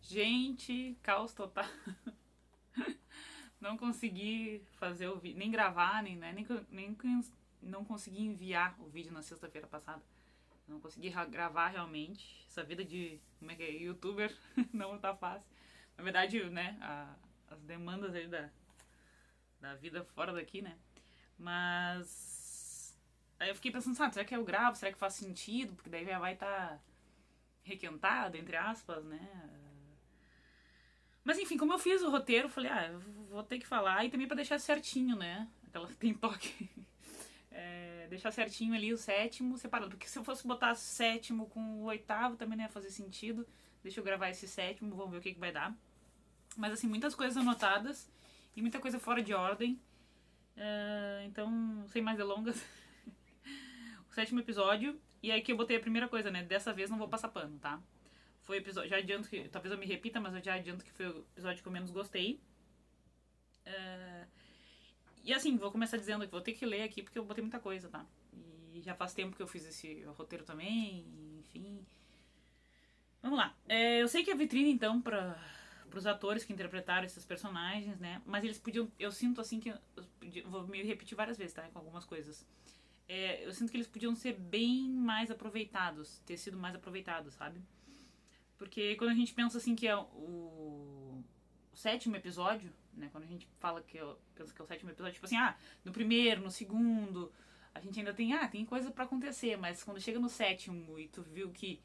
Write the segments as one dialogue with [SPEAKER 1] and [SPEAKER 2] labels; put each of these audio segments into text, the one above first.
[SPEAKER 1] Gente, caos total. Não consegui fazer o vídeo, nem gravar, nem não consegui enviar o vídeo na sexta-feira passada. Não consegui gravar realmente. Essa vida de, como é que é, youtuber não tá fácil. Na verdade, né, as demandas aí da vida fora daqui, né? Mas aí eu fiquei pensando, sabe, será que eu gravo? Será que faz sentido? Porque daí já vai estar requentado, entre aspas, né? Mas enfim, como eu fiz o roteiro, eu falei, eu vou ter que falar e também pra deixar certinho, né? Aquela tem toque. Deixar certinho ali o sétimo separado. Porque se eu fosse botar sétimo com o oitavo, também não ia fazer sentido. Deixa eu gravar esse sétimo, vamos ver o que vai dar. Mas assim, muitas coisas anotadas e muita coisa fora de ordem. Então, sem mais delongas, o sétimo episódio. E aí que eu botei a primeira coisa, né? Dessa vez não vou passar pano, tá? Foi o episódio. Já adianto que. Talvez eu me repita, mas eu já adianto que foi o episódio que eu menos gostei. E assim, vou começar dizendo que vou ter que ler aqui porque eu botei muita coisa, tá? E já faz tempo que eu fiz esse roteiro também, enfim. Vamos lá. Eu sei que a vitrine, então, para os atores que interpretaram esses personagens, né? Mas eles podiam. Eu sinto assim que. Vou me repetir várias vezes, tá? Com algumas coisas. Eu sinto que eles podiam ser bem mais aproveitados, ter sido mais aproveitados, sabe? Porque quando a gente pensa assim que é o sétimo episódio, né? Quando a gente fala que pensa que é o sétimo episódio, tipo assim, no primeiro, no segundo, a gente ainda tem coisa para acontecer, mas quando chega no sétimo e tu viu que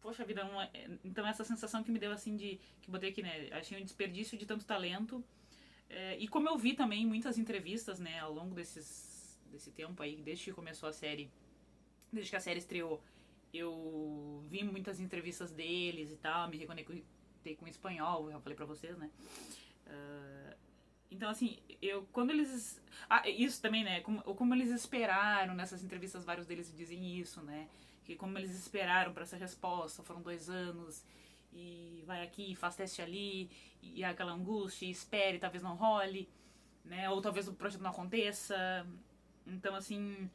[SPEAKER 1] poxa vida, então essa sensação que me deu assim de que botei aqui, né? Achei um desperdício de tanto talento. E como eu vi também muitas entrevistas, né, ao longo desse tempo aí, desde que começou a série, desde que a série estreou, eu vi muitas entrevistas deles e tal, me reconectei com o espanhol, já falei pra vocês, né? Então, assim, quando eles. Isso também, né? Como eles esperaram nessas entrevistas, vários deles dizem isso, né? Que como eles esperaram para essa resposta, foram 2 anos, e vai aqui, faz teste ali, e aquela angústia, e espere, talvez não role, né? Ou talvez o projeto não aconteça. Então, assim,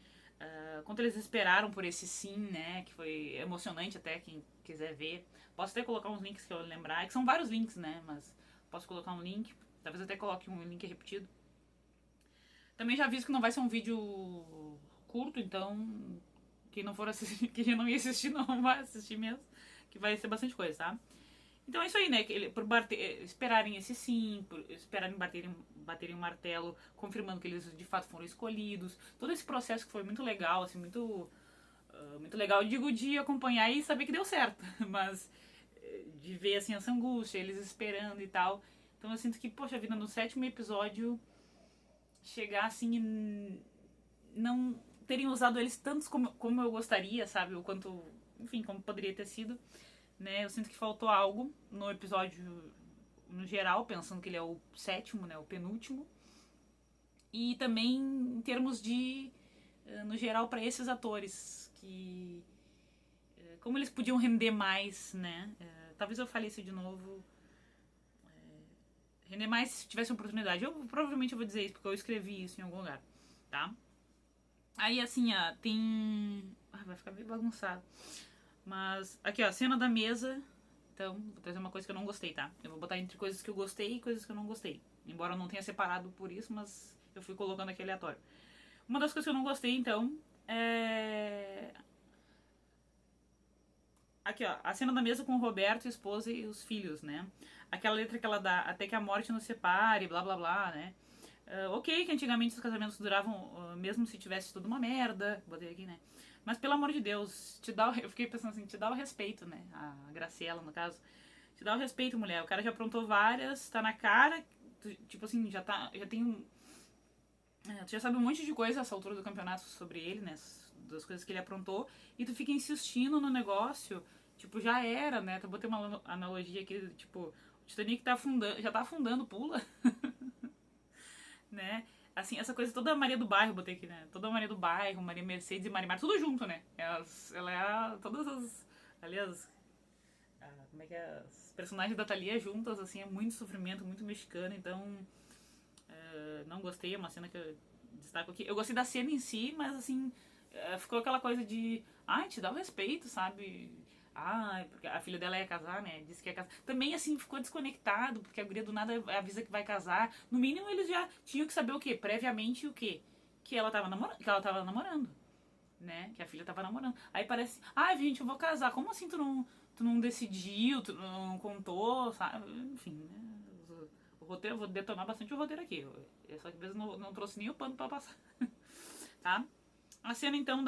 [SPEAKER 1] quanto eles esperaram por esse sim, né? Que foi emocionante até, quem quiser ver. Posso até colocar uns links que eu lembrar, que são vários links, né? Mas posso colocar um link. Talvez até coloque um link repetido. Também já aviso que não vai ser um vídeo curto, então quem não for assistir, quem não ia assistir, não vai assistir mesmo. Que vai ser bastante coisa, tá? Então é isso aí, né? Por esperarem esse sim, por esperarem baterem o martelo, confirmando que eles de fato foram escolhidos. Todo esse processo que foi muito legal, assim, muito legal. Eu digo de acompanhar e saber que deu certo, mas de ver assim essa angústia, eles esperando e tal. Então eu sinto que, poxa vida, no sétimo episódio chegar assim e não terem usado eles tantos como eu gostaria, sabe? O quanto, enfim, como poderia ter sido, né? Eu sinto que faltou algo no episódio no geral, pensando que ele é o sétimo, né? O penúltimo. E também em termos de, no geral, para esses atores, que como eles podiam render mais, né? Talvez eu fale isso de novo. Render mais se tivesse oportunidade. Eu provavelmente eu vou dizer isso porque eu escrevi isso em algum lugar, tá? Aí assim, tem. Vai ficar meio bagunçado. Mas aqui, ó, cena da mesa. Então, vou trazer uma coisa que eu não gostei, tá? Eu vou botar entre coisas que eu gostei e coisas que eu não gostei. Embora eu não tenha separado por isso, mas eu fui colocando aqui aleatório. Uma das coisas que eu não gostei, então, é. Aqui, ó, a cena da mesa com o Roberto, a esposa e os filhos, né? Aquela letra que ela dá, até que a morte nos separe, blá blá blá, né? Ok, que antigamente os casamentos duravam, mesmo se tivesse tudo uma merda, botei aqui, né? Mas pelo amor de Deus, eu fiquei pensando assim, te dá o respeito, né? A Graciela, no caso. Te dá o respeito, mulher. O cara já aprontou várias, tá na cara, tipo assim, já tem um. Tu já sabe um monte de coisa a essa altura do campeonato sobre ele, né? Das coisas que ele aprontou, e tu fica insistindo no negócio, tipo, já era, né? Eu botei uma analogia aqui, tipo, o Titanic tá afundando, já tá afundando, pula, né? Assim, essa coisa toda a Maria do Bairro, botei aqui, né? Toda a Maria do Bairro, Maria Mercedes e Marimar, tudo junto, né? Ela é todas as. Ali como é que é? As personagens da Thalia juntas, assim, é muito sofrimento, muito mexicano, então. Não gostei, é uma cena que eu destaco aqui. Eu gostei da cena em si, mas assim. Ficou aquela coisa de. Ai, te dá o respeito, sabe? Ah, porque a filha dela ia casar, né? Disse que ia casar. Também, assim, ficou desconectado, porque a guria do nada avisa que vai casar. No mínimo, eles já tinham que saber o quê? Previamente, o quê? Que ela tava namorando, né? Que a filha tava namorando. Aí parece, ai, gente, eu vou casar. Como assim tu não decidiu, tu não contou, sabe? Enfim, né? O roteiro, eu vou detonar bastante o roteiro aqui. Essa vez não trouxe nem o pano pra passar. Tá? A cena, então,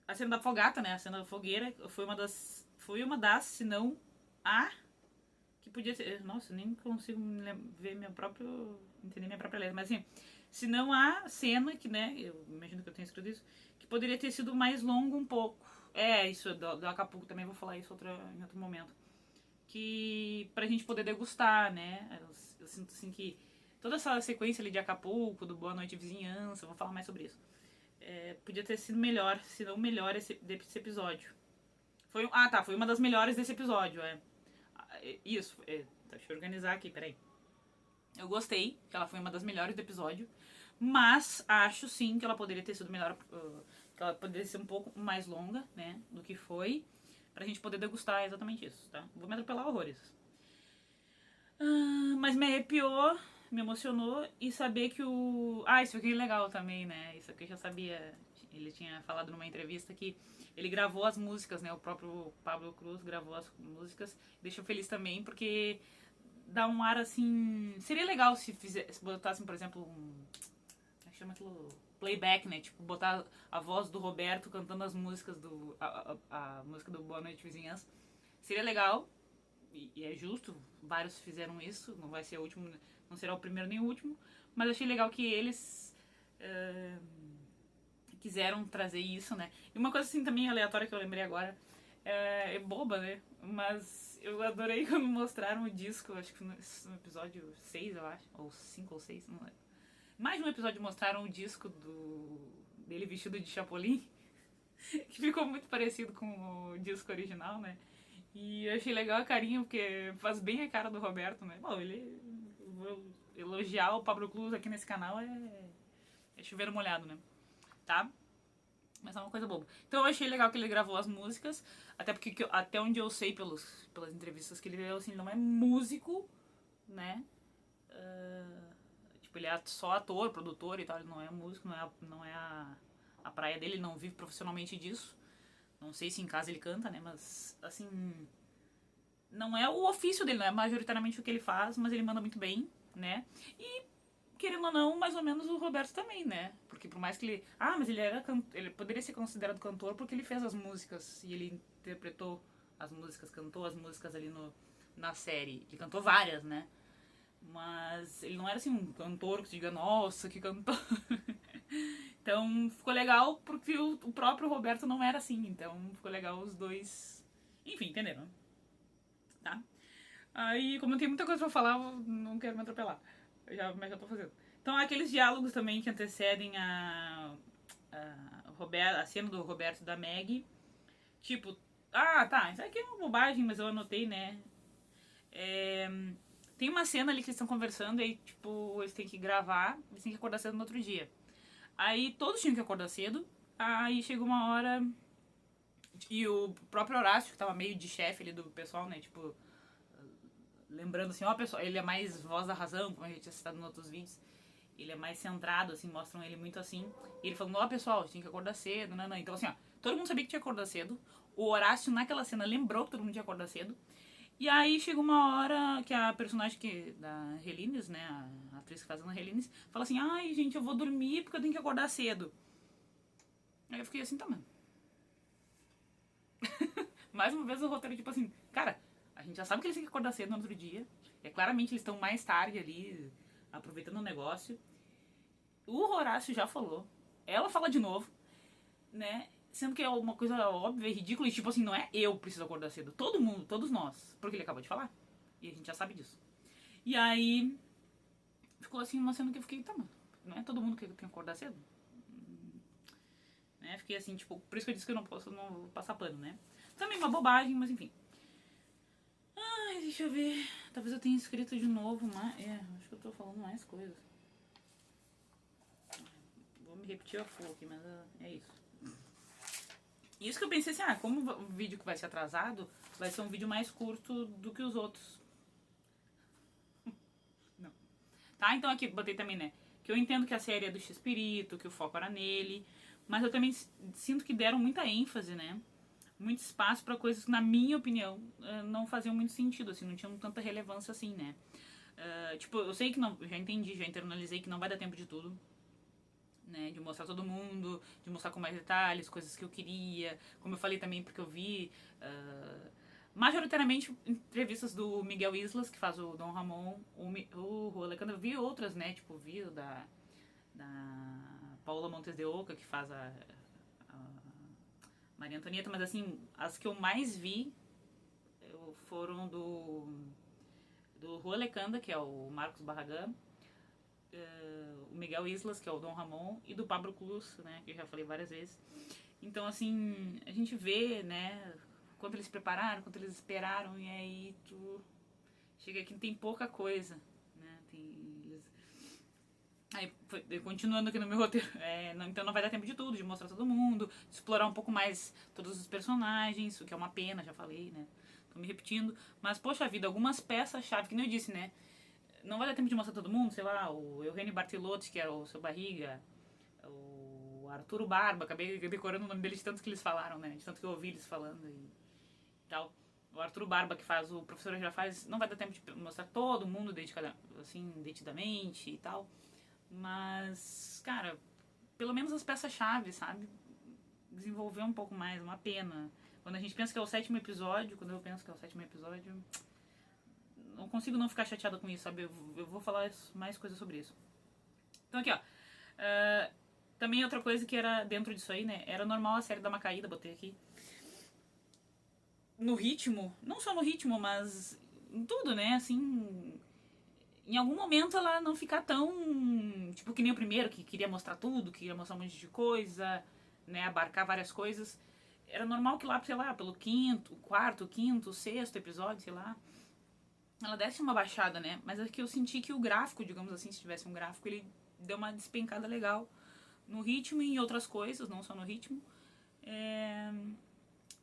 [SPEAKER 1] a cena da fogata, né? A cena da fogueira foi uma das, se não a que podia ser. Nossa, nem consigo ver entender minha própria letra, mas assim, se não a cena que, né? Eu imagino que eu tenha escrito isso, que poderia ter sido mais longo um pouco. É, isso do Acapulco também vou falar isso em outro momento. Que pra gente poder degustar, né? Eu sinto assim que toda essa sequência ali de Acapulco, do Boa Noite Vizinhança, eu vou falar mais sobre isso. Podia ter sido melhor, se não melhor desse episódio. Foi uma das melhores desse episódio, Isso, deixa eu organizar aqui, peraí. Eu gostei, que ela foi uma das melhores do episódio, mas acho sim que ela poderia ter sido melhor, que ela poderia ser um pouco mais longa, né, do que foi, pra gente poder degustar exatamente isso, tá? Vou me atropelar horrores. Mas me arrepiou, me emocionou, e saber que isso aqui é legal também, né? Isso aqui eu já sabia. Ele tinha falado numa entrevista que ele gravou as músicas, né? O próprio Pablo Cruz gravou as músicas. Deixou feliz também, porque dá um ar assim. Seria legal se botassem, por exemplo, como é que chama aquilo? Playback, né? Tipo, botar a voz do Roberto cantando as músicas a música do Boa Noite Vizinhança. Seria legal, e é justo, vários fizeram isso, não vai ser o último, não será o primeiro nem o último, mas achei legal que eles quiseram trazer isso, né? E uma coisa assim também aleatória que eu lembrei agora, é boba, né? Mas eu adorei quando mostraram o disco, acho que no episódio 6, eu acho, ou 5 ou 6, não lembro. Mais de um episódio mostraram o disco dele vestido de Chapolin, que ficou muito parecido com o disco original, né? E eu achei legal a carinha, porque faz bem a cara do Roberto, né? Bom, vou elogiar o Pablo Cruz aqui nesse canal é chover molhado, né? Tá? Mas é uma coisa boba. Então eu achei legal que ele gravou as músicas, até porque até onde eu sei pelas entrevistas que ele deu, assim, ele não é músico, né? Tipo, ele é só ator, produtor e tal, ele não é músico, não é a praia dele, ele não vive profissionalmente disso. Não sei se em casa ele canta, né? Mas, assim, não é o ofício dele, não é majoritariamente o que ele faz, mas ele manda muito bem, né? E, querendo ou não, mais ou menos o Roberto também, né? Porque por mais que ele... mas ele poderia ser considerado cantor porque ele fez as músicas e ele interpretou as músicas, cantou as músicas ali na série. Ele cantou várias, né? Mas ele não era, assim, um cantor que se diga, nossa, que cantor... Então ficou legal porque o próprio Roberto não era assim. Então ficou legal os dois. Enfim, entenderam? Tá? Aí, como eu tenho muita coisa pra falar, eu não quero me atropelar. Mas já tô fazendo. Então, aqueles diálogos também que antecedem a cena do Roberto e da Meg. Tipo, tá, isso aqui é uma bobagem, mas eu anotei, né? Tem uma cena ali que eles estão conversando e aí, tipo, eles têm que gravar, eles têm que acordar cedo no outro dia. Aí todos tinham que acordar cedo. Aí chegou uma hora. E o próprio Horácio, que tava meio de chefe ali do pessoal, né? Tipo, lembrando assim, pessoal, ele é mais voz da razão, como a gente tinha citado em outros vídeos. Ele é mais centrado, assim, mostram ele muito assim. E ele falando, pessoal, tinha que acordar cedo, né? Então, assim, todo mundo sabia que tinha que acordar cedo. O Horácio, naquela cena, lembrou que todo mundo tinha que acordar cedo. E aí chega uma hora que a personagem da Helines, né, a atriz que faz a Ana Helines, fala assim, gente, eu vou dormir porque eu tenho que acordar cedo. Aí eu fiquei assim, tá, mano. Mais uma vez o roteiro, tipo assim, cara, a gente já sabe que eles têm que acordar cedo no outro dia. E claramente eles estão mais tarde ali, aproveitando o negócio. O Horácio já falou. Ela fala de novo, né? Sendo que é uma coisa óbvia e ridícula. E tipo assim, não é eu preciso acordar cedo. Todo mundo, todos nós. Porque ele acabou de falar. E a gente já sabe disso. E aí, ficou assim uma cena que eu fiquei, tá, mano, não é todo mundo que tem que acordar cedo? Né? Fiquei assim, tipo, por isso que eu disse que eu não posso não passar pano, né? Também uma bobagem, mas enfim. Deixa eu ver. Talvez eu tenha escrito de novo, mas... acho que eu tô falando mais coisas. Vou me repetir a full aqui, mas é isso. Isso que eu pensei assim, como o vídeo que vai ser atrasado, vai ser um vídeo mais curto do que os outros. Não. Tá, então aqui botei também, né, que eu entendo que a série é do X-Espírito, que o foco era nele, mas eu também sinto que deram muita ênfase, né, muito espaço pra coisas que, na minha opinião, não faziam muito sentido, assim, não tinham tanta relevância assim, né. Tipo, eu sei que não, já entendi, já internalizei que não vai dar tempo de tudo, né, de mostrar todo mundo, de mostrar com mais detalhes, coisas que eu queria, como eu falei também, porque eu vi majoritariamente entrevistas do Miguel Islas, que faz o Dom Ramon, o Alejandro, eu vi outras, né, tipo, vi o da Paula Montes de Oca, que faz a Maria Antonieta, mas assim, as que eu mais vi foram do Rua Lecanda, que é o Marcos Barragán, o Miguel Islas, que é o Dom Ramon, e do Pablo Cruz, né, que eu já falei várias vezes. Então, assim, a gente vê, né, quanto eles prepararam, quanto eles esperaram, e aí tu chega aqui tem pouca coisa, né, Aí, continuando aqui no meu roteiro, então não vai dar tempo de tudo, de mostrar todo mundo, de explorar um pouco mais todos os personagens, o que é uma pena, já falei, né, tô me repetindo, mas, poxa vida, algumas peças-chave, que nem eu disse, né, não vai dar tempo de mostrar todo mundo, sei lá, o Eugênio Bartilotti, que era o Seu Barriga, o Arturo Barba, acabei decorando o nome dele de tanto que eles falaram, né? De tanto que eu ouvi eles falando e tal. O Arturo Barba, que faz o Professor Girafales, não vai dar tempo de mostrar todo mundo assim, detidamente e tal. Mas, cara, pelo menos as peças-chave, sabe? Desenvolver um pouco mais, uma pena. Quando a gente pensa que é o 7º episódio, quando eu penso que é o 7º episódio, não consigo não ficar chateada com isso, sabe? Eu vou falar mais coisas sobre isso. Então aqui, ó. Também outra coisa que era dentro disso aí, né? Era normal a série dar uma caída, botei aqui. No ritmo, não só no ritmo, mas em tudo, né? Assim, em algum momento ela não ficar tão, tipo, que nem o primeiro, que queria mostrar tudo, queria mostrar um monte de coisa, né? Abarcar várias coisas. Era normal que lá, sei lá, pelo quarto, quinto, sexto episódio, sei lá, ela desse uma baixada, né? Mas é que eu senti que o gráfico, digamos assim, se tivesse um gráfico, ele deu uma despencada legal no ritmo e em outras coisas, não só no ritmo.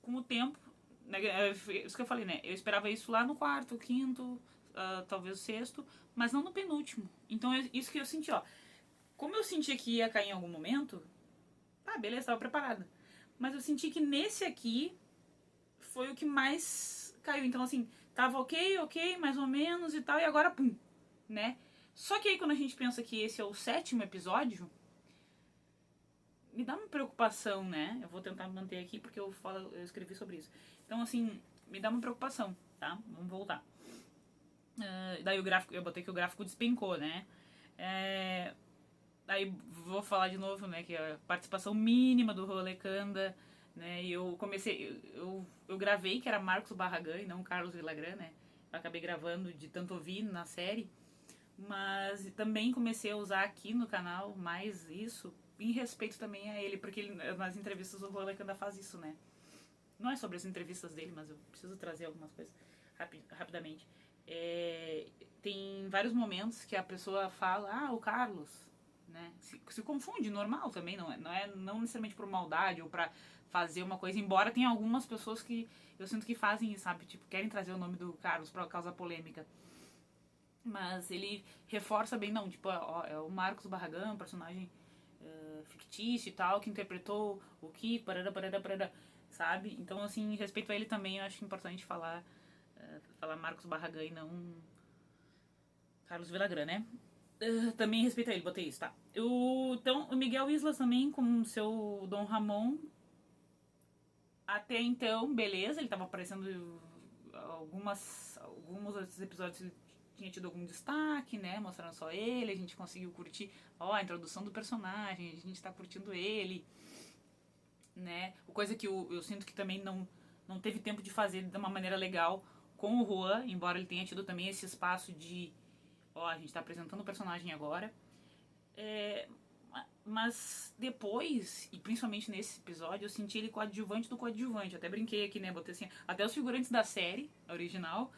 [SPEAKER 1] Com o tempo, né, isso que eu falei, né? Eu esperava isso lá no quarto, quinto, talvez o sexto, mas não no penúltimo. Então, isso que eu senti, ó. Como eu senti que ia cair em algum momento, beleza, estava preparada. Mas eu senti que nesse aqui foi o que mais caiu. Então, assim, tava ok, mais ou menos e tal, e agora, pum, né? Só que aí quando a gente pensa que esse é o 7º episódio, me dá uma preocupação, né? Eu vou tentar manter aqui porque eu escrevi sobre isso. Então, assim, me dá uma preocupação, tá? Vamos voltar. Daí o gráfico, eu botei que o gráfico despencou, né? Aí vou falar de novo, né? Que a participação mínima do Rolecanda, né? E eu comecei, eu gravei que era Marcos Barragán e não Carlos Villagrán, né? Eu acabei gravando de tanto ouvir na série. Mas também comecei a usar aqui no canal mais isso em respeito também a ele, porque nas entrevistas o Roland ainda faz isso, né? Não é sobre as entrevistas dele, mas eu preciso trazer algumas coisas rapidamente. Tem vários momentos que a pessoa fala, o Carlos, né? Se confunde, normal também, não necessariamente por maldade ou pra fazer uma coisa, embora tenha algumas pessoas que eu sinto que fazem isso, sabe? Tipo, querem trazer o nome do Carlos pra causar polêmica. Mas ele reforça bem, não, tipo, é o Marcos Barragán, um personagem fictício e tal, que interpretou o que, parará, sabe? Então, assim, em respeito a ele também, eu acho importante falar Marcos Barragán e não Carlos Villagrán, né? Também em respeito a ele, botei isso, tá? Então, o Miguel Islas também, com o seu Dom Ramon, até então, beleza, ele tava aparecendo alguns outros episódios, ele tinha tido algum destaque, né? Mostrando só ele, a gente conseguiu curtir a introdução do personagem, a gente tá curtindo ele, né? Coisa que eu sinto que também não teve tempo de fazer de uma maneira legal com o Juan, embora ele tenha tido também esse espaço de a gente tá apresentando o personagem agora. Mas depois, e principalmente nesse episódio, eu senti ele coadjuvante do coadjuvante. Até brinquei aqui, né? Botei assim, até os figurantes da série original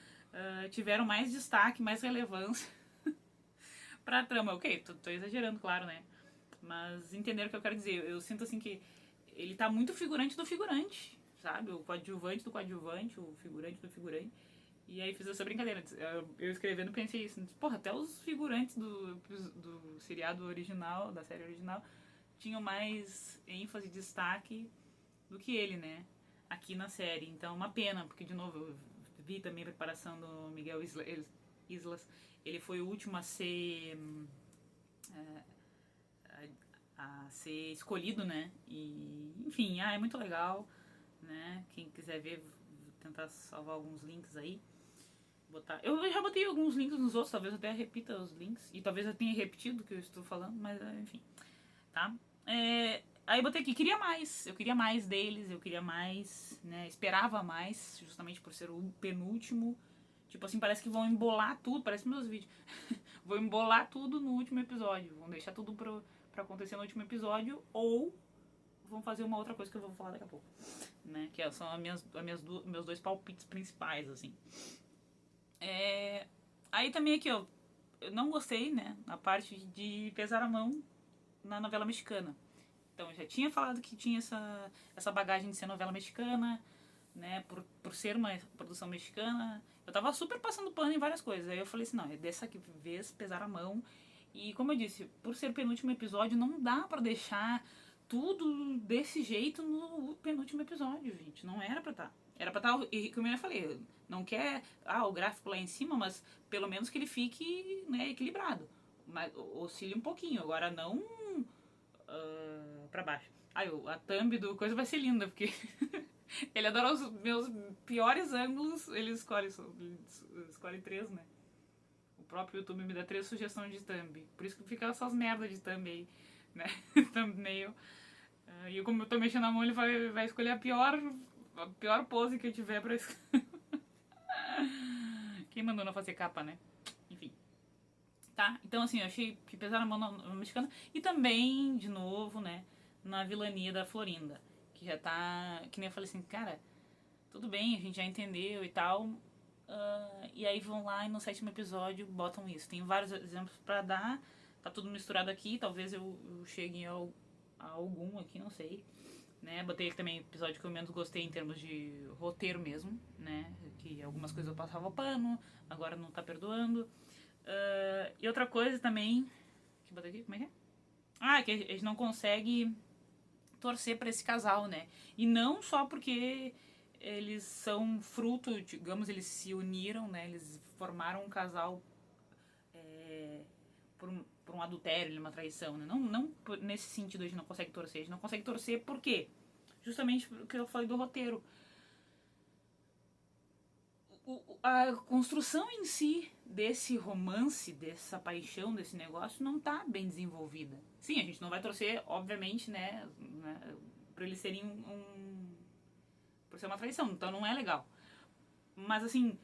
[SPEAKER 1] tiveram mais destaque, mais relevância pra trama. Ok, tô exagerando, claro, né? Mas entenderam o que eu quero dizer. Eu sinto assim que ele tá muito figurante do figurante, sabe? O coadjuvante do coadjuvante, o figurante do figurante. E aí fiz essa brincadeira. Eu escrevendo pensei isso. Porra, até os figurantes do seriado original, da série original, tinham mais ênfase e destaque do que ele, né? Aqui na série. Então, uma pena, porque, de novo, eu vi também a preparação do Miguel Islas. Ele foi o último a ser... a ser escolhido, né? E, enfim, é muito legal, né? Quem quiser ver, vou tentar salvar alguns links aí. Eu já botei alguns links nos outros, talvez eu até repita os links. E talvez eu tenha repetido o que eu estou falando, mas enfim. Tá? Aí eu botei aqui, eu queria mais deles, eu queria mais, né? Esperava mais, justamente por ser o penúltimo. Tipo assim, parece que vão embolar tudo, parece meus vídeos. Vão embolar tudo no último episódio. Vão deixar tudo pra acontecer no último episódio, ou vão fazer uma outra coisa que eu vou falar daqui a pouco. Né? Que são meus dois palpites principais, assim. Aí também aqui, ó, eu não gostei, né, na parte de pesar a mão na novela mexicana. Então, eu já tinha falado que tinha essa bagagem de ser novela mexicana, né, por ser uma produção mexicana. Eu tava super passando pano em várias coisas. Aí eu falei assim, não, é dessa vez pesar a mão. E como eu disse, por ser o penúltimo episódio, não dá pra deixar tudo desse jeito no penúltimo episódio, gente. Não era pra estar. Era pra estar, e como eu já falei, não quer o gráfico lá em cima, mas pelo menos que ele fique, né, equilibrado. Mas oscile um pouquinho, agora não pra baixo. A thumb do coisa vai ser linda, porque ele adora os meus piores ângulos, ele escolhe 3, né? O próprio YouTube me dá 3 sugestões de thumb. Por isso que fica essas merdas de thumb aí, né? Thumbnail. E como eu tô mexendo a mão, ele vai escolher a pior pose que eu tiver pra escolher. Quem mandou não fazer capa, né? Enfim. Tá? Então, assim, eu achei que pesaram a mão na mexicana. E também, de novo, né? Na vilania da Florinda. Que já tá... Que nem eu falei assim, cara, tudo bem, a gente já entendeu e tal. E aí vão lá e no 7º episódio botam isso. Tem vários exemplos pra dar. Tá tudo misturado aqui. Talvez eu chegue a algum aqui, não sei. Né? Botei também episódio que eu menos gostei em termos de roteiro mesmo, né? Que algumas coisas eu passava pano, agora não tá perdoando. E outra coisa também. Que botei aqui? Como é que é? Que a gente não consegue torcer pra esse casal, né? E não só porque eles são fruto, digamos, eles se uniram, né? Eles formaram um casal por um adultério, uma traição, né? Não nesse sentido a gente não consegue torcer. A gente não consegue torcer por quê? Justamente porque eu falei do roteiro. A construção em si desse romance, dessa paixão, desse negócio, não tá bem desenvolvida. Sim, a gente não vai torcer, obviamente, né por eles serem por ser uma traição, então não é legal. Mas assim,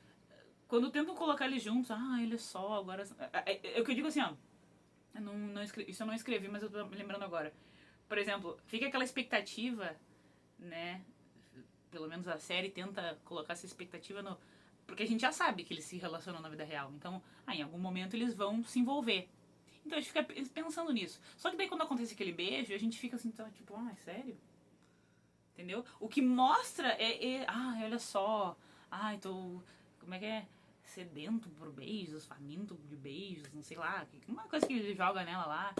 [SPEAKER 1] quando tentam colocar eles juntos, ele é só, agora... É o que eu digo assim, ó, isso eu não escrevi, mas eu tô me lembrando agora. Por exemplo, fica aquela expectativa, né, pelo menos a série tenta colocar essa expectativa no... Porque a gente já sabe que eles se relacionam na vida real. Então, em algum momento eles vão se envolver. Então a gente fica pensando nisso. Só que daí quando acontece aquele beijo, a gente fica assim, tipo, sério? Entendeu? O que mostra olha só. Como é que é? Sedento por beijos, faminto de beijos, não sei lá. Uma coisa que ele joga nela lá,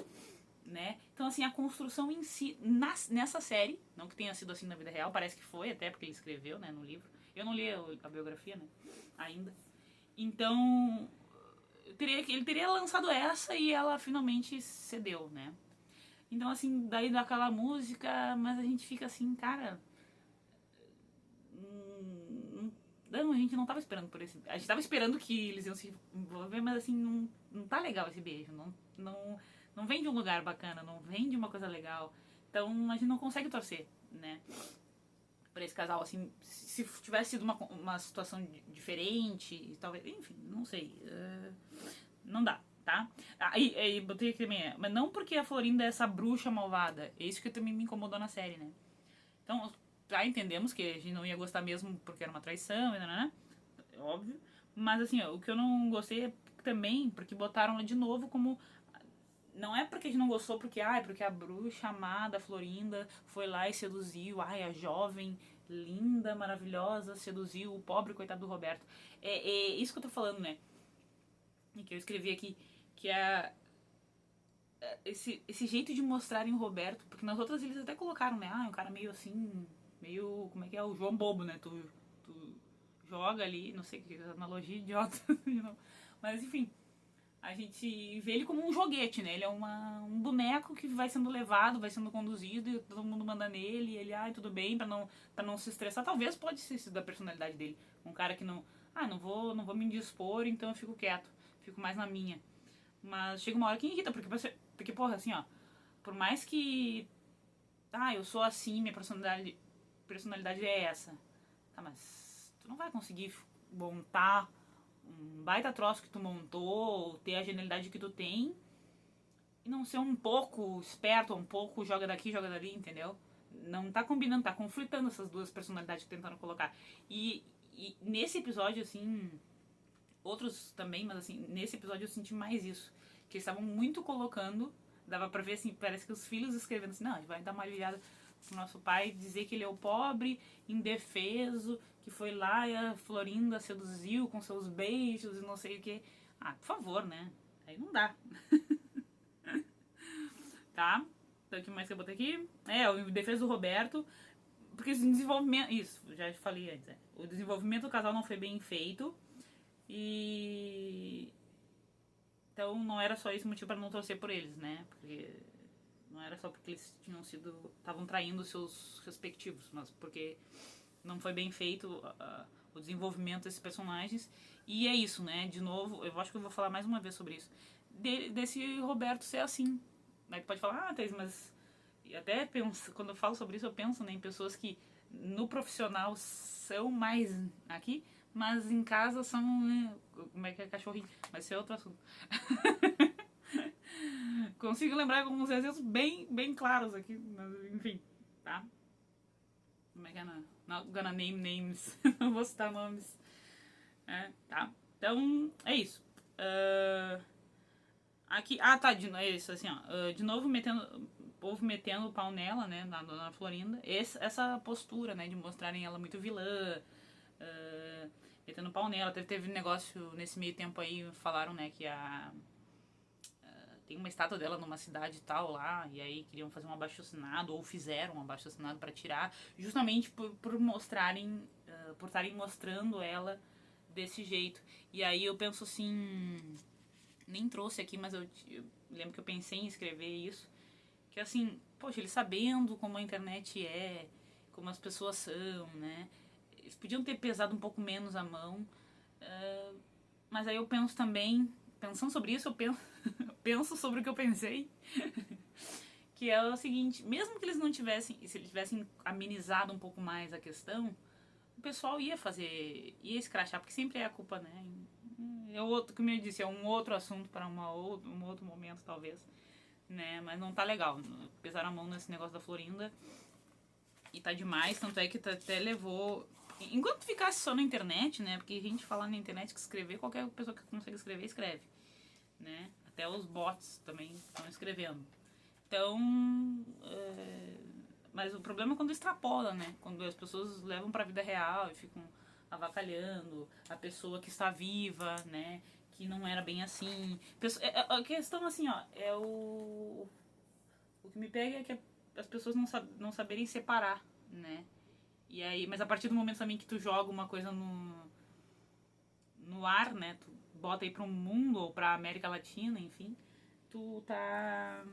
[SPEAKER 1] né? Então, assim, a construção em si, nessa série, não que tenha sido assim na vida real, parece que foi, até porque ele escreveu, né, no livro. Eu não li a biografia, né, ainda. Então, ele teria lançado essa e ela finalmente cedeu, né? Então, assim, daí dá aquela música, mas a gente fica assim, cara... Não, a gente não tava esperando por esse... A gente tava esperando que eles iam se envolver, mas assim, não tá legal esse beijo. Não vem de um lugar bacana, não vem de uma coisa legal. Então, a gente não consegue torcer, né? Pra esse casal, assim, se tivesse sido uma situação diferente, talvez... Enfim, não sei. Não dá. Tá? Aí botei aqui também, mas não porque a Florinda é essa bruxa malvada. É isso que também me incomodou na série, né? Então, já entendemos que a gente não ia gostar mesmo porque era uma traição, né? Óbvio. Mas assim, o que eu não gostei é também porque botaram ela de novo como não é porque a gente não gostou, porque a bruxa amada Florinda foi lá e seduziu, a jovem, linda, maravilhosa, seduziu o pobre coitado do Roberto. É isso que eu tô falando, né? E que eu escrevi aqui, que é esse jeito de mostrarem o Roberto, porque nas outras eles até colocaram, né? Um cara meio assim, meio, como é que é, o João Bobo, né? Tu joga ali, não sei que analogia idiota, mas enfim, a gente vê ele como um joguete, né? Ele é um boneco que vai sendo levado, vai sendo conduzido e todo mundo manda nele. E ele, tudo bem, pra não se estressar. Talvez pode ser isso da personalidade dele. Um cara que não vou me indispor, então eu fico quieto. Fico mais na minha. Mas chega uma hora que irrita, porque porra, assim, ó. Por mais que. Eu sou assim, minha personalidade é essa. Tá, mas tu não vai conseguir montar um baita troço que tu montou, ter a genialidade que tu tem e não ser um pouco esperto, um pouco joga daqui, joga dali, entendeu? Não tá combinando, tá conflitando essas duas personalidades que tentaram colocar. E nesse episódio, assim, outros também, mas assim, nesse episódio eu senti mais isso. Que eles estavam muito colocando, dava pra ver assim, parece que os filhos escrevendo assim, não, a gente vai dar uma aliviada pro nosso pai, dizer que ele é o pobre, indefeso, que foi lá e a Florinda seduziu com seus beijos e não sei o que. Por favor, né? Aí não dá. Tá? Então, o que mais que eu botei aqui? O defesa do Roberto. Porque esse desenvolvimento. Isso, já falei antes. O desenvolvimento do casal não foi bem feito. E. Então não era só esse motivo para não torcer por eles, né? Porque não era só porque eles estavam traindo seus respectivos, mas porque não foi bem feito o desenvolvimento desses personagens. E é isso, né? De novo, eu acho que eu vou falar mais uma vez sobre isso. Desse Roberto ser assim. Aí tu pode falar, Thaís, mas... E até penso, quando eu falo sobre isso, eu penso, né, em pessoas que no profissional são mais aqui, mas em casa são, né, como é que é, cachorrinho. Mas isso é outro assunto. Consigo lembrar alguns exemplos bem claros aqui, mas enfim, tá? Como é que é? Not gonna name names. Não vou citar nomes. Tá? Então, é isso. Aqui, tá, é isso, assim, ó. De novo, o povo metendo o pau nela, né, na Dona Florinda. Essa postura, né, de mostrarem ela muito vilã, metendo o pau nela. Teve negócio nesse meio tempo aí, falaram, né, que tem uma estátua dela numa cidade tal lá, e aí queriam fazer um abaixo-assinado, ou fizeram um abaixo-assinado pra tirar, justamente por mostrarem, por estarem mostrando ela desse jeito. E aí eu penso assim, nem trouxe aqui, mas eu lembro que eu pensei em escrever isso, que assim, poxa, eles sabendo como a internet é, como as pessoas são, né, eles podiam ter pesado um pouco menos a mão, mas aí eu penso também, pensando sobre isso, eu penso sobre o que eu pensei, que é o seguinte, mesmo que eles não tivessem, se eles tivessem amenizado um pouco mais a questão, o pessoal ia escrachar, porque sempre é a culpa, né? É outro, como eu disse, é um outro assunto para um outro momento, talvez, né? Mas não tá legal. Pesaram a mão nesse negócio da Florinda e tá demais, tanto é que até levou... Enquanto ficasse só na internet, né? Porque a gente fala na internet que escrever, qualquer pessoa que consegue escrever, escreve, né? Até os bots também estão escrevendo. Então, mas o problema é quando extrapola, né? Quando as pessoas levam pra vida real e ficam avacalhando a pessoa que está viva, né? Que não era bem assim. A questão, assim, ó, o que me pega é que as pessoas não saberem separar, né? E aí, mas a partir do momento também que tu joga uma coisa no ar, né? Tu bota aí pra um mundo ou pra América Latina, enfim, tu tá...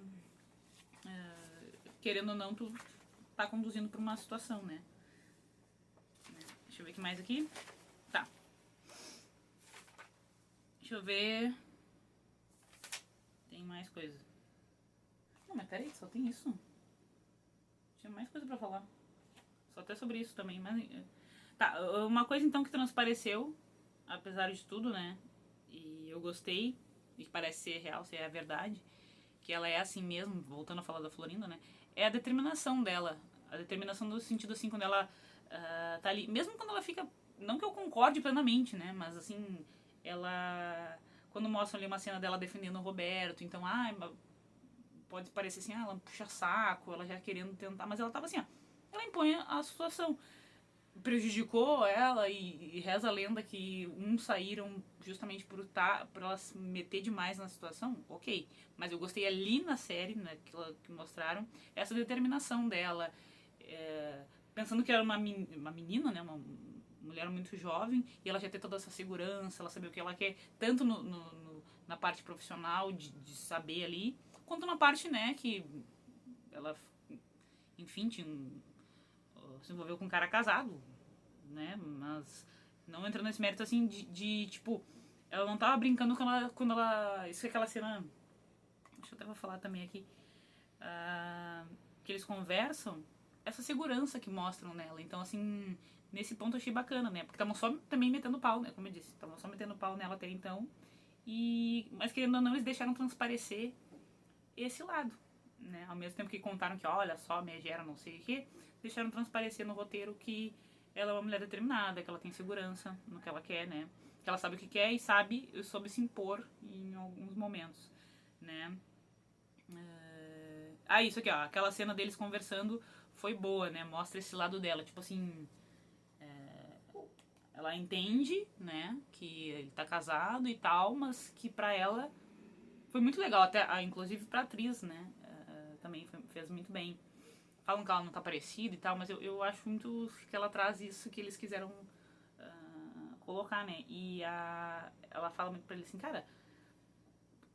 [SPEAKER 1] querendo ou não, tu tá conduzindo pra uma situação, né? Deixa eu ver o que mais aqui. Tá. Deixa eu ver. Tem mais coisa. Não, mas peraí, só tem isso? Tinha mais coisa pra falar. Só até sobre isso também, mas... Tá, uma coisa então que transpareceu, apesar de tudo, né? E eu gostei, e parece ser real, ser a verdade, que ela é assim mesmo, voltando a falar da Florinda, né? É a determinação dela. A determinação no sentido assim, quando ela tá ali. Mesmo quando ela fica. Não que eu concorde plenamente, né? Mas assim, ela. Quando mostram ali uma cena dela defendendo o Roberto, então, pode parecer assim, ela puxa saco, ela já querendo tentar, mas ela tava assim, ó, ela impõe a situação. Prejudicou ela e reza a lenda que uns saíram justamente por ela se meter demais na situação, ok. Mas eu gostei ali na série, né, que mostraram, essa determinação dela, pensando que era uma menina, né, uma mulher muito jovem, e ela já ter toda essa segurança, ela saber o que ela quer, tanto na parte profissional, de saber ali, quanto na parte, né, que ela, enfim, se envolveu com um cara casado, né, mas não entrando nesse mérito, assim, tipo, ela não tava brincando quando ela isso é aquela cena, deixa eu até falar também aqui, que eles conversam, essa segurança que mostram nela, então, assim, nesse ponto eu achei bacana, né, porque estavam só também metendo pau, né, como eu disse, estavam só metendo pau nela até então, mas querendo ou não, eles deixaram transparecer esse lado, né, ao mesmo tempo que contaram que, olha só, megera, não sei o que, deixaram transparecer no roteiro que ela é uma mulher determinada, que ela tem segurança no que ela quer, né, que ela sabe o que quer e soube se impor em alguns momentos, né. Isso aqui, ó, aquela cena deles conversando foi boa, né, mostra esse lado dela, tipo assim, ela entende, né, que ele tá casado e tal, mas que pra ela foi muito legal, até, inclusive pra atriz, né, também fez muito bem. Falam que ela não tá parecida e tal, mas eu acho muito que ela traz isso que eles quiseram colocar, né, e ela fala muito pra ele assim, cara,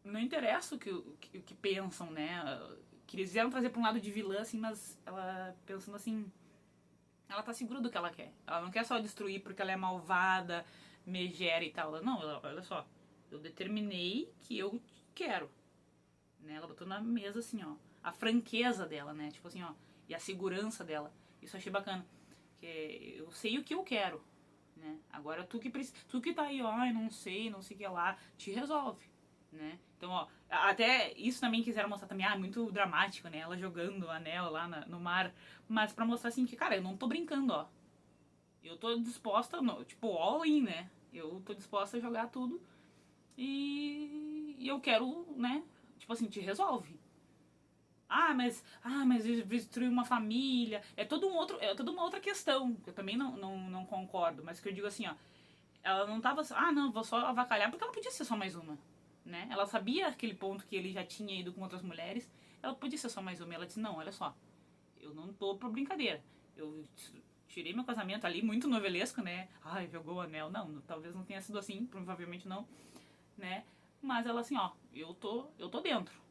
[SPEAKER 1] não interessa o que pensam, né, que eles quiseram trazer pra um lado de vilã, assim, mas ela pensando assim, ela tá segura do que ela quer. Ela não quer só destruir porque ela é malvada, megera e tal. Olha só, eu determinei que eu quero. Né? Ela botou na mesa assim, ó, a franqueza dela, né? Tipo assim, ó, e a segurança dela. Isso eu achei bacana. Que eu sei o que eu quero, né? Agora tu que tá aí, ó, não sei o que lá, te resolve, né? Então, ó, até isso também quiseram mostrar também, muito dramático, né? Ela jogando o anel lá no mar, mas pra mostrar assim que, cara, eu não tô brincando, ó. Eu tô disposta, tipo, all in, né? Eu tô disposta a jogar tudo e eu quero, né? Tipo assim, te resolve. Mas destruir uma família. É toda uma outra questão, que eu também não concordo, mas que eu digo assim, ó. Ela não tava, não, vou só avacalhar, porque ela podia ser só mais uma, né? Ela sabia aquele ponto que ele já tinha ido com outras mulheres, ela podia ser só mais uma. Ela disse, não, olha só, eu não tô pra brincadeira. Eu tirei meu casamento ali, muito novelesco, né? Ai, jogou o anel. Não, talvez não tenha sido assim, provavelmente não, né? Mas ela assim, ó, eu tô dentro.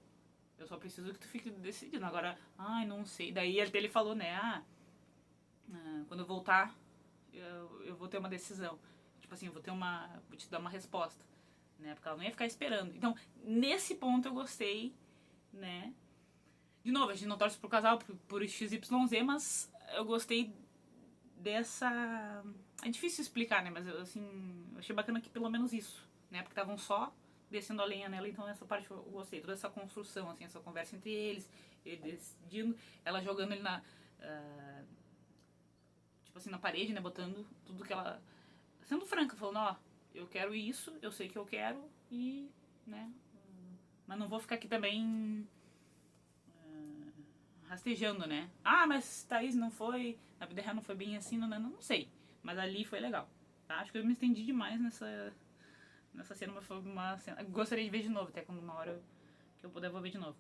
[SPEAKER 1] Eu só preciso que tu fique decidindo. Agora, não sei. Daí ele falou, né? Quando eu voltar, eu vou ter uma decisão. Tipo assim, vou te dar uma resposta, né? Porque ela não ia ficar esperando. Então, nesse ponto eu gostei, né? De novo, a gente não torce pro casal por XYZ, mas eu gostei dessa... É difícil explicar, né? Mas eu achei bacana que pelo menos isso, né? Porque estavam só descendo a lenha nela, então essa parte eu gostei. Toda essa construção, assim, essa conversa entre eles, ele decidindo, ela jogando ele tipo assim, na parede, né? Botando tudo que ela... Sendo franca, falando, ó, eu quero isso, eu sei que eu quero e, né? Mas não vou ficar aqui também rastejando, né? Mas Thaís não foi, na vida real não foi bem assim, não sei. Mas ali foi legal, tá? Acho que eu me estendi demais nessa cena, mas foi uma cena... Gostaria de ver de novo, até quando uma hora que eu puder vou ver de novo.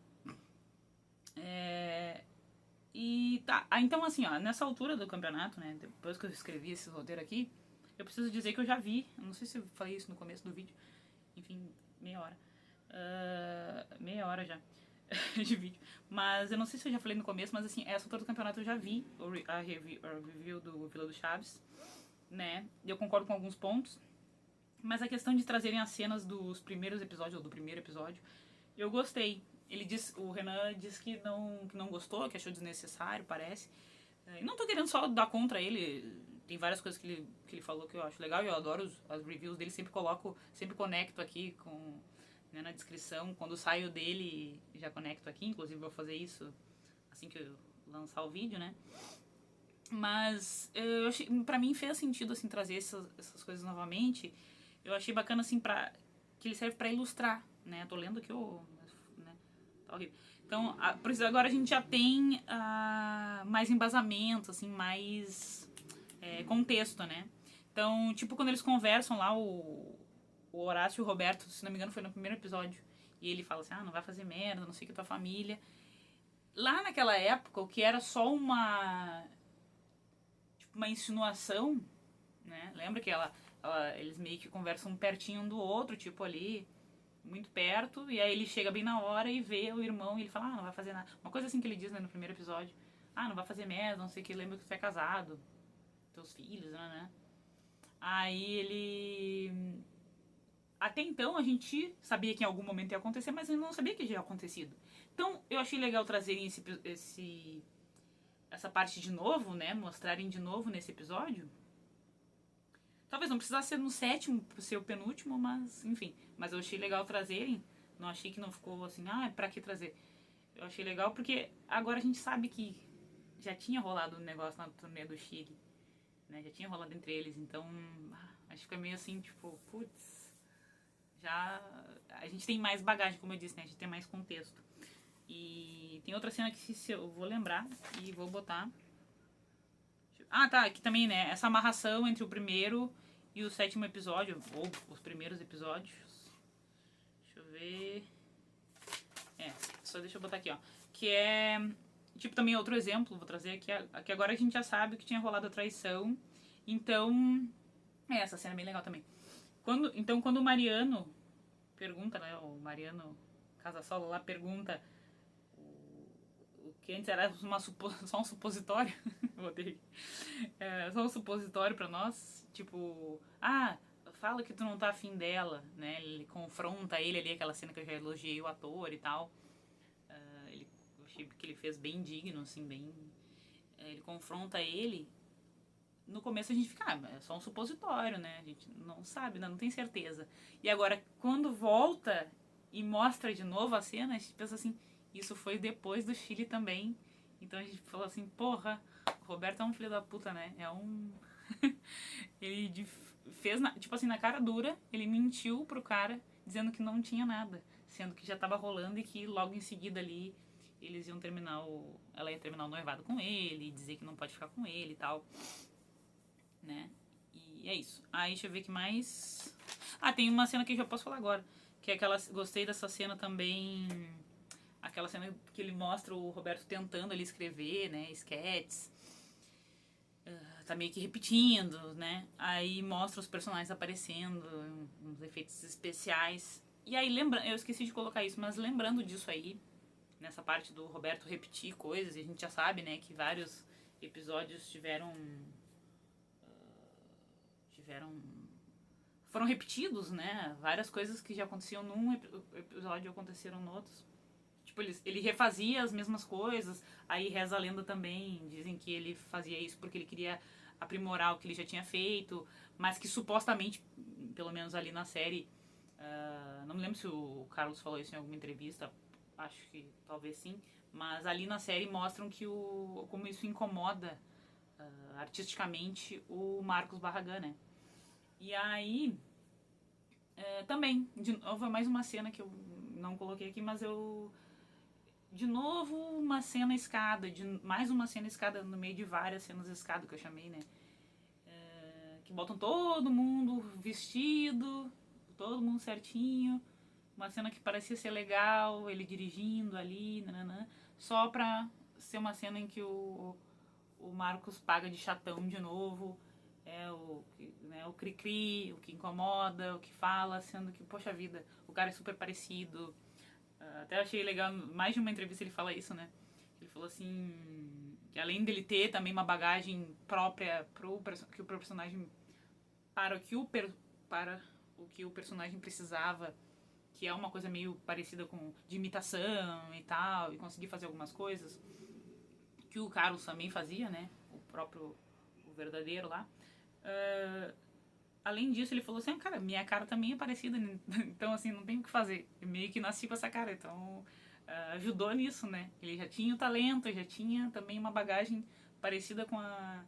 [SPEAKER 1] E tá, então assim, ó, nessa altura do campeonato, né, depois que eu escrevi esse roteiro aqui, eu preciso dizer que eu já vi, eu não sei se eu falei isso no começo do vídeo, enfim, meia hora. Meia hora já de vídeo. Mas eu não sei se eu já falei no começo, mas assim, essa altura do campeonato eu já vi a review do Vila do Chaves, né? E eu concordo com alguns pontos. Mas a questão de trazerem as cenas dos primeiros episódios, ou do primeiro episódio, eu gostei. O Renan disse que não gostou, que achou desnecessário, parece. E não tô querendo só dar contra ele. Tem várias coisas que ele falou que eu acho legal. E eu adoro as reviews dele. Sempre conecto aqui né, na descrição. Quando saio dele, já conecto aqui. Inclusive vou fazer isso assim que eu lançar o vídeo, né? Mas eu achei, pra mim fez sentido assim, trazer essas coisas novamente. Eu achei bacana assim, que ele serve pra ilustrar, né? Tô lendo aqui né? Tá horrível. Então, por isso agora a gente já tem mais embasamento, assim, mais contexto, né? Então, tipo, quando eles conversam lá, o Horácio e o Roberto, se não me engano, foi no primeiro episódio, e ele fala assim, não vai fazer merda, não sei o que, tua família. Lá naquela época, o que era só uma insinuação, né? Lembra que eles meio que conversam pertinho um do outro, tipo ali, muito perto, e aí ele chega bem na hora e vê o irmão e ele fala, não vai fazer nada. Uma coisa assim que ele diz, né, no primeiro episódio. Não vai fazer merda, não sei o que, lembra que tu é casado, teus filhos, né? Aí ele... Até então a gente sabia que em algum momento ia acontecer, mas ele não sabia que já ia acontecido. Então eu achei legal trazerem essa parte de novo, né? Mostrarem de novo nesse episódio. Talvez não precisasse ser no 7º, por ser o penúltimo, mas enfim. Mas eu achei legal trazerem. Não achei que não ficou assim, pra que trazer? Eu achei legal porque agora a gente sabe que já tinha rolado um negócio na turnê do Chile. Né? Já tinha rolado entre eles, então acho que fica meio assim, tipo, putz, já a gente tem mais bagagem, como eu disse, né? A gente tem mais contexto. E tem outra cena que se eu vou lembrar e vou botar. Tá, aqui também, né? Essa amarração entre o primeiro e o 7º episódio, ou os primeiros episódios. Deixa eu ver. Só deixa eu botar aqui, ó. Que é, tipo, também outro exemplo, vou trazer aqui. Aqui agora a gente já sabe que tinha rolado a traição. Então, essa cena é bem legal também. Quando o Mariano pergunta, né? O Mariano Casasolo lá pergunta o que antes era só um supositório. Odeio. Só um supositório pra nós. Tipo, fala que tu não tá afim dela, né? Ele confronta ele ali, aquela cena que eu já elogiei o ator e tal. Eu achei que ele fez bem digno, assim, bem... ele confronta ele. No começo a gente fica, é só um supositório, né? A gente não sabe, não tem certeza. E agora, quando volta e mostra de novo a cena, a gente pensa assim, isso foi depois do Chile também. Então a gente falou assim, porra, o Roberto é um filho da puta, né? Ele fez, tipo assim, na cara dura, ele mentiu pro cara, dizendo que não tinha nada. Sendo que já tava rolando e que logo em seguida ali, eles iam ela ia terminar o noivado com ele, dizer que não pode ficar com ele e tal. Né? E é isso. Aí deixa eu ver o que mais. Tem uma cena que eu já posso falar agora. Que é aquela. Gostei dessa cena também. Aquela cena que ele mostra o Roberto tentando ali escrever, né? Sketches. Tá meio que repetindo, né? Aí mostra os personagens aparecendo, uns efeitos especiais. E aí eu esqueci de colocar isso, mas lembrando disso aí, nessa parte do Roberto repetir coisas, e a gente já sabe, né, que vários episódios foram repetidos, né? Várias coisas que já aconteciam num episódio aconteceram no outro. Tipo, ele refazia as mesmas coisas, aí reza a lenda também, dizem que ele fazia isso porque ele queria aprimorar o que ele já tinha feito, mas que supostamente, pelo menos ali na série, não me lembro se o Carlos falou isso em alguma entrevista, acho que talvez sim, mas ali na série mostram que como isso incomoda artisticamente o Marcos Barragán, né? E aí, também, de novo, é mais uma cena que eu não coloquei aqui, mas de novo, uma cena escada, mais uma cena escada no meio de várias cenas escada que eu chamei, né? Que botam todo mundo vestido, todo mundo certinho, uma cena que parecia ser legal, ele dirigindo ali, nananã, só pra ser uma cena em que o Marcos paga de chatão de novo, o cri-cri, o que incomoda, o que fala, sendo que, poxa vida, o cara é super parecido. Até achei legal, mais de uma entrevista ele fala isso, né? Ele falou assim, que além dele ter também uma bagagem própria que o personagem, para o que o personagem precisava, que é uma coisa meio parecida com de imitação e tal, e conseguir fazer algumas coisas, que o Carlos também fazia, né? O verdadeiro lá. Além disso, ele falou assim, cara, minha cara também é parecida, então assim, não tem o que fazer. Eu meio que nasci com essa cara, então ajudou nisso, né? Ele já tinha o talento, já tinha também uma bagagem parecida com a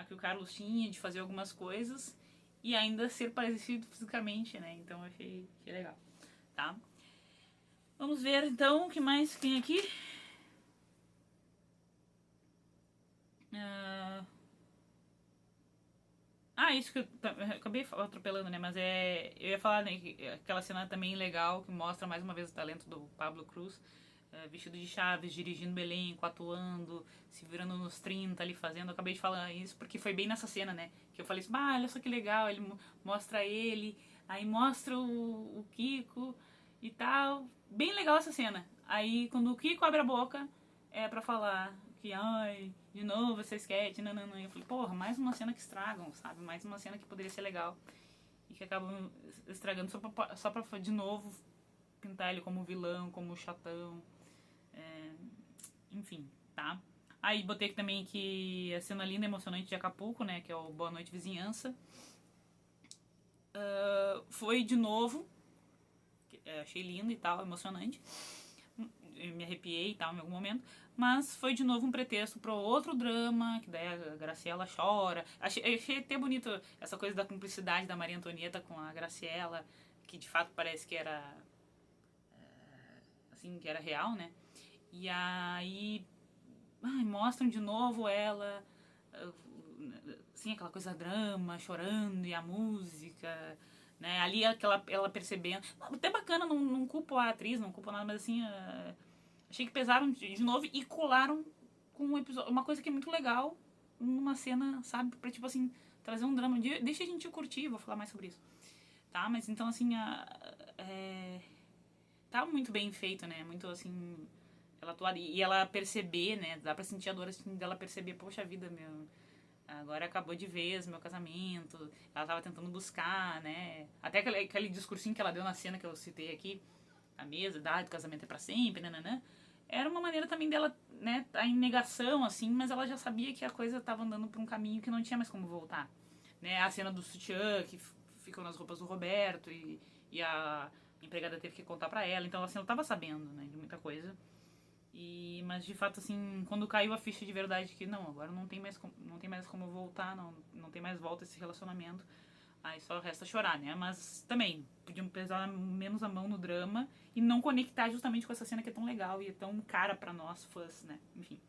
[SPEAKER 1] que o Carlos tinha, de fazer algumas coisas e ainda ser parecido fisicamente, né? Então eu achei legal, tá? Vamos ver então o que mais tem aqui. Isso que eu acabei atropelando, né? Mas eu ia falar, né, aquela cena também legal que mostra mais uma vez o talento do Pablo Cruz, vestido de Chaves, dirigindo elenco, atuando, se virando nos 30 ali fazendo. Eu acabei de falar isso porque foi bem nessa cena, né? Que eu falei assim, olha só que legal, ele mostra ele, aí mostra o Kiko e tal. Bem legal essa cena. Aí quando o Kiko abre a boca, é pra falar que, ai, de novo essa sketch, não. Eu falei, porra, mais uma cena que estragam, sabe? Mais uma cena que poderia ser legal e que acabam estragando só pra de novo pintar ele como vilão, como chatão. Enfim, tá? Aí botei aqui também que a cena linda e emocionante de Acapulco, né? Que é o Boa Noite Vizinhança. Foi de novo. Achei lindo e tal, emocionante. Eu me arrepiei e tal em algum momento. Mas foi de novo um pretexto para outro drama, que daí a Graciela chora. Achei até bonito essa coisa da cumplicidade da Maria Antonieta com a Graciela, que de fato parece que era assim, que era real, né? E aí mostram de novo ela assim, aquela coisa drama, chorando e a música, né? Ali ela percebendo. Até bacana, não culpo a atriz, não culpo nada, mas assim, achei que pesaram de novo e colaram com um episódio, uma coisa que é muito legal numa cena, sabe? Pra tipo assim, trazer um drama. Deixa a gente curtir, vou falar mais sobre isso. Tá? Mas então assim, tá muito bem feito, né? Muito assim, ela atuar e ela perceber, né? Dá pra sentir a dor assim dela perceber, poxa vida, meu. Agora acabou de vez meu casamento. Ela tava tentando buscar, né? Até aquele discursinho que ela deu na cena que eu citei aqui, a mesa, idade, o casamento é pra sempre, nananã. Era uma maneira também dela, né, tá em negação, assim, mas ela já sabia que a coisa tava andando pra um caminho que não tinha mais como voltar. Né? A cena do sutiã, que ficou nas roupas do Roberto e a empregada teve que contar pra ela. Então, assim, ela tava sabendo, né, de muita coisa. Mas de fato, assim, quando caiu a ficha de verdade que não, agora não tem mais como voltar, não tem mais volta esse relacionamento. Aí só resta chorar, né? Mas também, podiam pesar menos a mão no drama e não conectar justamente com essa cena que é tão legal e é tão cara pra nós fãs, né? Enfim.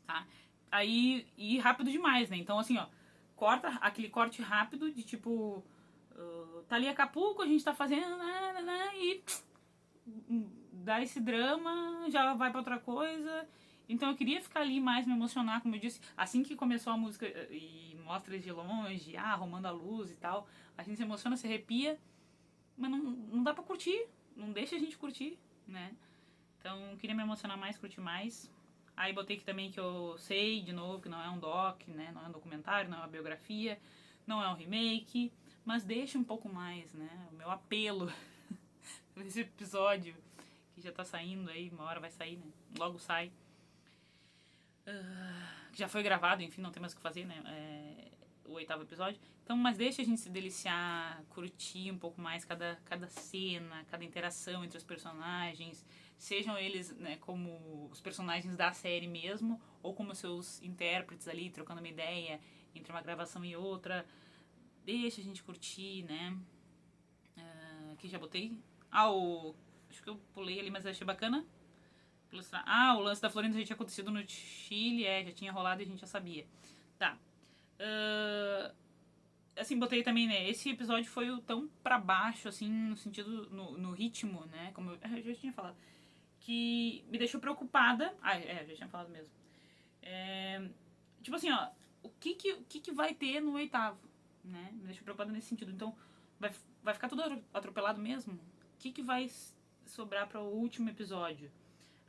[SPEAKER 1] Tá? Aí, e rápido demais, né? Então, assim, ó, corta aquele corte rápido de tipo. Tá ali Acapulco, a gente tá fazendo. E dá esse drama, já vai pra outra coisa. Então eu queria ficar ali mais, me emocionar, como eu disse. Assim que começou a música e mostra eles de longe, arrumando a luz e tal, a gente se emociona, se arrepia, mas não dá pra curtir, não deixa a gente curtir, né? Então eu queria me emocionar mais, curtir mais. Aí botei aqui também que eu sei, de novo, que não é um doc, né? Não é um documentário, não é uma biografia, não é um remake, mas deixa um pouco mais, né? O meu apelo esse episódio que já tá saindo aí, uma hora vai sair, né? Logo sai. Já foi gravado, enfim, não tem mais o que fazer, né? O 8º episódio. Então, mas deixa a gente se deliciar, curtir um pouco mais cada cena, cada interação entre os personagens, sejam eles, né, como os personagens da série mesmo, ou como seus intérpretes ali, trocando uma ideia entre uma gravação e outra. Deixa a gente curtir, né? Aqui já botei. Acho que eu pulei ali, mas achei bacana. O lance da Florinda já tinha acontecido no Chile, já tinha rolado e a gente já sabia. Tá. Assim, botei também, né? Esse episódio foi o tão pra baixo, assim, no sentido, no ritmo, né? Como eu já tinha falado. Que me deixou preocupada. Já tinha falado mesmo. Tipo assim, ó. O que vai ter no 8º, né? Me deixou preocupada nesse sentido. Então, vai ficar tudo atropelado mesmo? O que vai sobrar para o último episódio?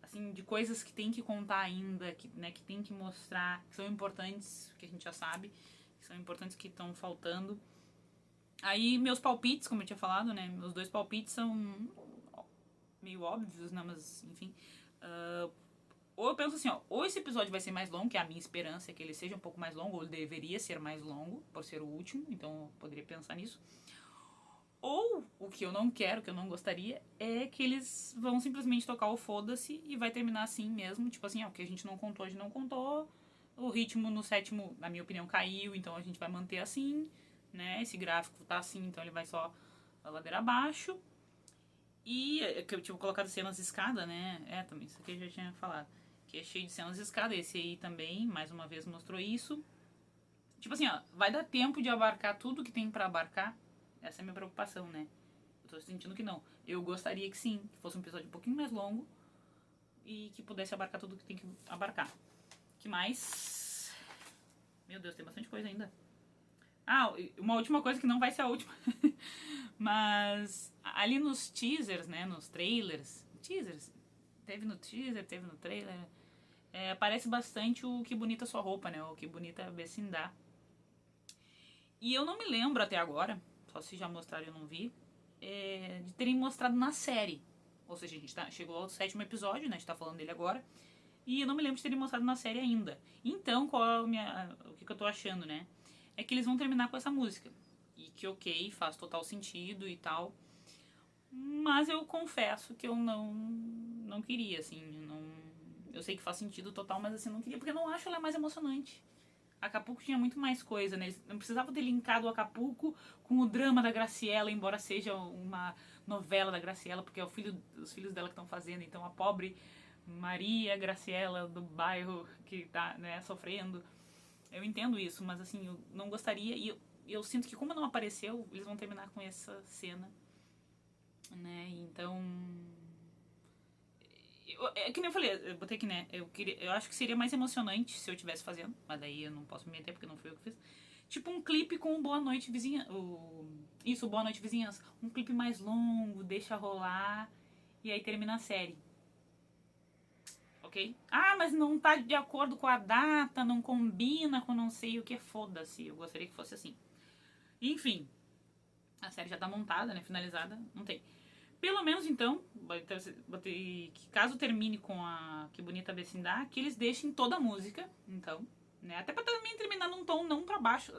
[SPEAKER 1] Assim, de coisas que tem que contar ainda, que tem que mostrar, que são importantes, que a gente já sabe, que são importantes, que estão faltando. Aí, meus palpites, como eu tinha falado, né? Meus 2 palpites são meio óbvios, né? Mas, enfim. Ou eu penso assim, ó, ou esse episódio vai ser mais longo, que é a minha esperança é que ele seja um pouco mais longo, ou ele deveria ser mais longo, por ser o último, então eu poderia pensar nisso. Ou, o que eu não quero, que eu não gostaria, é que eles vão simplesmente tocar o foda-se e vai terminar assim mesmo. Tipo assim, o que a gente não contou, a gente não contou. O ritmo no 7º, na minha opinião, caiu, então a gente vai manter assim, né? Esse gráfico tá assim, então ele vai só a ladeira abaixo. E que eu tinha colocado cenas de escada, né? Também, isso aqui eu já tinha falado. Que é cheio de cenas de escada. Esse aí também, mais uma vez, mostrou isso. Tipo assim, ó, vai dar tempo de abarcar tudo que tem pra abarcar? Essa é a minha preocupação, né? Eu tô sentindo que não. Eu gostaria que sim, que fosse um episódio um pouquinho mais longo e que pudesse abarcar tudo que tem que abarcar. Que mais? Meu Deus, tem bastante coisa ainda. Uma última coisa que não vai ser a última. Mas ali nos teasers, né? Nos trailers. Teasers. Teve no teaser, teve no trailer. Aparece bastante o Que Bonita Sua Roupa, né? O Que Bonita Vecindá. E eu não me lembro até agora, só se já mostraram e eu não vi, de terem mostrado na série. Ou seja, a gente chegou ao 7º episódio, né? A gente tá falando dele agora. E eu não me lembro de terem mostrado na série ainda. Então, o que eu tô achando, né? É que eles vão terminar com essa música. E que ok, faz total sentido e tal. Mas eu confesso que eu não queria, assim. Eu sei que faz sentido total, mas assim, não queria, porque eu não acho ela mais emocionante. Acapulco tinha muito mais coisa, né? Eles não precisavam ter linkado o Acapulco com o drama da Graciela, embora seja uma novela da Graciela, porque é os filhos dela que estão fazendo. Então a pobre Maria Graciela do bairro que tá, né, sofrendo. Eu entendo isso, mas assim, eu não gostaria. E eu sinto que como não apareceu, eles vão terminar com essa cena, né? Então... É que nem eu falei, eu botei aqui, né? Eu acho que seria mais emocionante se eu estivesse fazendo, mas daí eu não posso me meter porque não fui eu que fiz. Tipo um clipe com Boa Noite Vizinhança. Isso, Boa Noite Vizinhança. Um clipe mais longo, deixa rolar e aí termina a série. Ok? Mas não tá de acordo com a data, não combina com não sei o que, foda-se. Eu gostaria que fosse assim. Enfim, a série já tá montada, né? Finalizada, não tem. Pelo menos então, que caso termine com a Que Bonita Vecindá, que eles deixem toda a música, então, né? Até pra também terminar num tom não pra baixo.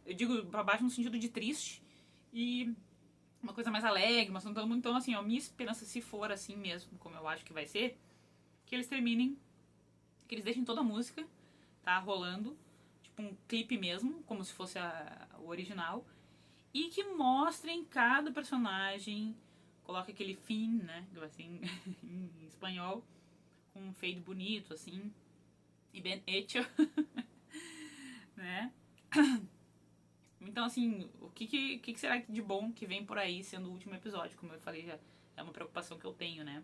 [SPEAKER 1] Eu digo pra baixo no sentido de triste. E uma coisa mais alegre, mas não então assim, ó, minha esperança, se for assim mesmo, como eu acho que vai ser, que eles terminem, que eles deixem toda a música, tá? Rolando, tipo um clipe mesmo, como se fosse o original, e que mostrem cada personagem. Coloca aquele fim, né? Assim, em espanhol, com um fade bonito, assim. E bem hecho. Né? Então, assim, o que será de bom que vem por aí sendo o último episódio? Como eu falei, já é uma preocupação que eu tenho, né?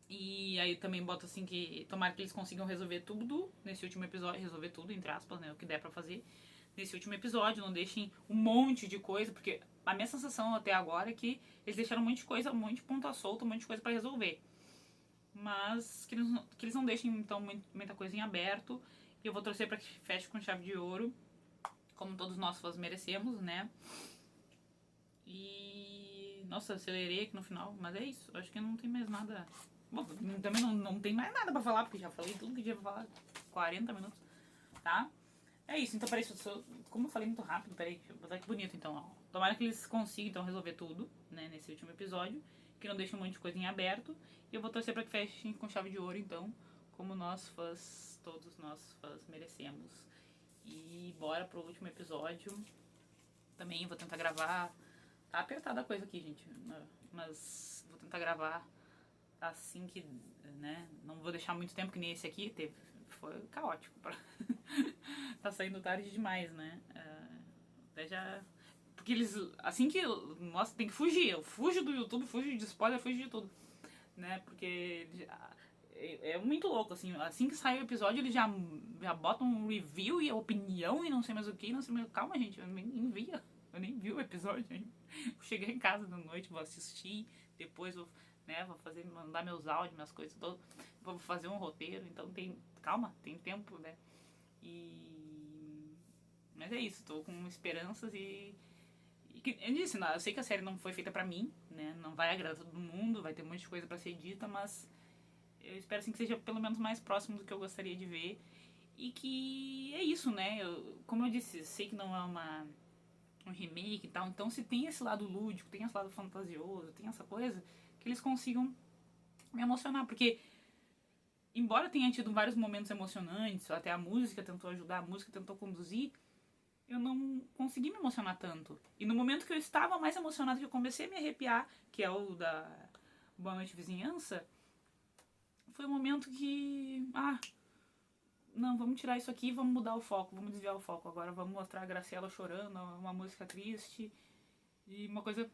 [SPEAKER 1] E aí eu também boto assim que tomara que eles consigam resolver tudo nesse último episódio. Resolver tudo, entre aspas, né? O que der pra fazer nesse último episódio. Não deixem um monte de coisa, porque a minha sensação até agora é que eles deixaram um monte de coisa, um monte de ponta solta, um monte de coisa pra resolver. Mas que eles não deixem, então, muita coisa em aberto. E eu vou torcer pra que feche com chave de ouro, como todos nós fãs merecemos, né? E... Nossa, acelerei aqui no final, mas é isso. Acho que não tem mais nada... Bom, também não tem mais nada pra falar, porque já falei tudo que tinha pra falar. 40 minutos, tá? É isso, então peraí, como eu falei muito rápido, peraí, deixa eu botar que bonito então, ó. Tomara que eles consigam então resolver tudo, né, nesse último episódio, que não deixe um monte de coisa em aberto, e eu vou torcer pra que fechem com chave de ouro, então, como nós fãs, todos nós fãs merecemos. E bora pro último episódio. Também vou tentar gravar, tá apertada a coisa aqui, gente, mas vou tentar gravar assim que, né, não vou deixar muito tempo que nem esse aqui, foi caótico. Tá saindo tarde demais, né? Até já... Porque eles, assim que... Nossa, tem que fugir. Eu fujo do YouTube, fujo de spoiler, fujo de tudo. Né? Porque é muito louco, assim que sai o episódio, eles já botam um review e a opinião e não sei mais o que, não sei mais... Calma, gente, eu nem vi o episódio ainda. Cheguei em casa da noite, vou assistir, depois vou mandar meus áudios, minhas coisas todas, vou fazer um roteiro, então calma, tem tempo, né? Mas é isso, tô com esperanças eu disse, eu sei que a série não foi feita pra mim, né? Não vai agradar todo mundo, vai ter um monte de coisa pra ser dita, mas eu espero assim que seja pelo menos mais próximo do que eu gostaria de ver. E que é isso, né? Como eu disse, sei que não é um remake e tal, então se tem esse lado lúdico, tem esse lado fantasioso, tem essa coisa, que eles consigam me emocionar, porque embora tenha tido vários momentos emocionantes, até a música tentou ajudar, a música tentou conduzir, eu não consegui me emocionar tanto. E no momento que eu estava mais emocionada, que eu comecei a me arrepiar, que é o da Boa Noite Vizinhança, foi um momento que... não, vamos tirar isso aqui, vamos mudar o foco, vamos desviar o foco. Agora vamos mostrar a Graciela chorando, uma música triste e uma coisa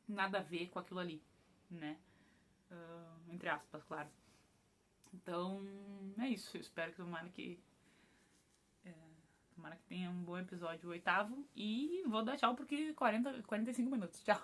[SPEAKER 1] nada a ver com aquilo ali, né? Entre aspas, claro. Então, é isso. Eu espero que tomara que tenha um bom episódio, o 8º. E vou dar tchau porque 45 minutos. Tchau.